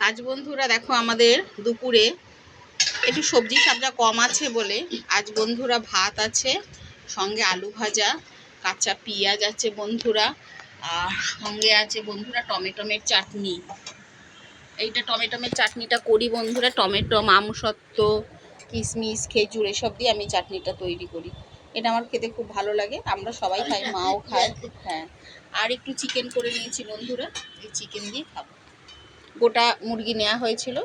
আজ বন্ধুরা দেখো আমাদের দুপুরে একটু সবজি সাবজা কম আছে বলে আজ বন্ধুরা ভাত আছে, সঙ্গে আলু ভাজা, কাঁচা পেঁয়াজ আছে বন্ধুরা, আর সঙ্গে আছে বন্ধুরা টমেটোমের চাটনি। এইটা টমেটোমের চাটনিটা করি বন্ধুরা, টমেটো, আমসত্ত্ব, কিশমিশ, খেজুর এসব দিয়ে আমি চাটনিটা তৈরি করি। এটা আমার খেতে খুব ভালো লাগে, আমরা সবাই খাই, মাও খায়। হ্যাঁ, আর একটু চিকেন করে নিয়েছি বন্ধুরা, এই চিকেন দিয়ে খাবো। গোটা মুরগি নেওয়া হয়েছিল,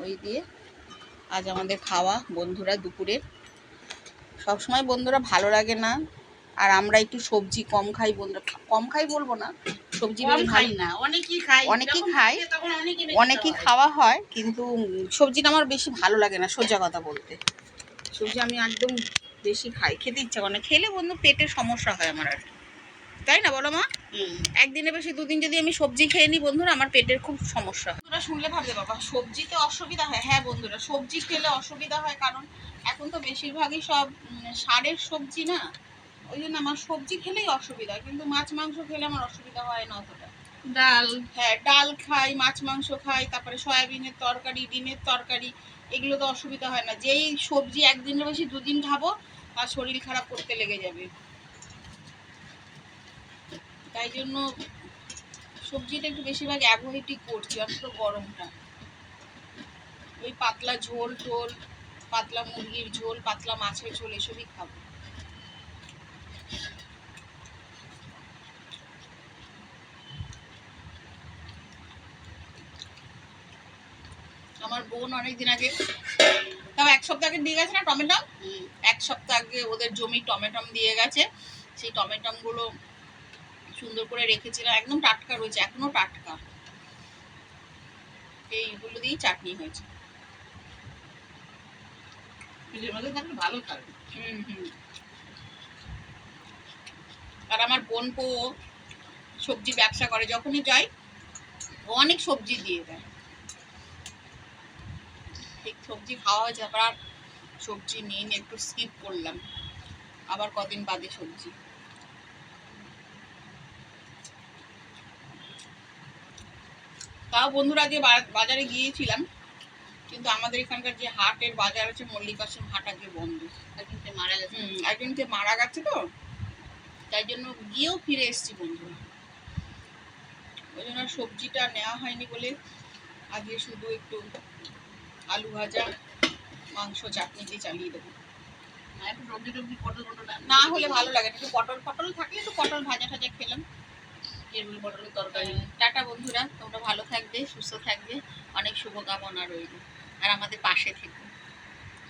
ওই দিয়ে আজ আমাদের খাওয়া বন্ধুরা দুপুরের। সবসময় বন্ধুরা ভালো লাগে না, আর আমরা একটু সবজি কম খাই বন্ধুরা, কম খাই বলবো না, সবজি খাই না, অনেকেই খাওয়া হয়, কিন্তু সবজিটা আমার বেশি ভালো লাগে না। সোজা কথা বলতে সবজি আমি একদম বেশি খাই, খেতে ইচ্ছা করে না, খেলে বন্ধু পেটের সমস্যা হয় আমার আর কি, তাই না বলো মা? একদিনে বেশি দুদিন যদি আমি সবজি খেয়ে নিই বন্ধুরা, আমার পেটের খুব সমস্যা হয়। তোরা শুনলে ভাববে বাবা সবজিতে অসুবিধা হয়। হ্যাঁ বন্ধুরা, সবজি খেলে অসুবিধা হয়, কারণ এখন তো বেশিরভাগই সব সারের সবজি না, ওই জন্য আমার সবজি খেলেই অসুবিধা, কিন্তু মাছ মাংস খেলে আমার অসুবিধা হয় না অতটা। ডাল, হ্যাঁ ডাল খাই, মাছ মাংস খাই, তারপরে সয়াবিনের তরকারি, ডিমের তরকারি, এগুলো তো অসুবিধা হয় না। যেই সবজি একদিনের বেশি দুদিন খাবো আর শরীর খারাপ করতে লেগে যাবে, তাই জন্য সবজিটা একটু বেশিরভাগ অ্যাভয়েডই করছি। অন্তত গরমটা ওই পাতলা ঝোল টোল, পাতলা মুরগির ঝোল, পাতলা মাছের ঝোল এসবই খাবো। আমার বোন অনেকদিন আগে, তাও এক সপ্তাহ আগে দিয়ে গেছে না টমেটো, এক সপ্তাহ আগে ওদের জমি টমেটম দিয়ে গেছে। সেই টমেটম গুলো সুন্দর করে রেখেছিলাম, একদম টাটকা রয়েছে, এখনো টাটকা। এইগুলো দিয়েই চাটনি হয়েছে। ভালো থাকবে। আর আমার বোন পো সবজি ব্যবসা করে, যখনই যাই অনেক সবজি দিয়ে দেয়, ঠিক সবজি খাওয়া হয়েছে, আবার সবজি নিয়ে একটু স্কিপ করলাম, আবার কদিন বাদে সবজি। তাও বন্ধুরা যে বাজারে গিয়েছিলাম, কিন্তু আমাদের এখানকার যে হাটের বাজার আছে মল্লিকাশ্রম হাট আজকে বন্ধ, একজনকে মারা গেছে। একজনকে মারা গেছে তো, তাই জন্য গিয়েও ফিরে এসেছি বন্ধুরা, ওই জন্য সবজিটা নেওয়া হয়নি বলে আজকে শুধু একটু আলু ভাজা, মাংস, চাটনি দিয়ে চালিয়ে দেবো। একটু সবজি টবজি পটল না হলে ভালো লাগে না, একটু পটল পটল থাকলে একটু পটল ভাজা টাজা খেলাম, এরগুলো পটলের তরকারি। টাটা বন্ধুরা, তোমরা ভালো থাকবে, সুস্থ থাকবে, অনেক শুভকামনা রইল, আর আমাদের পাশে থেকো।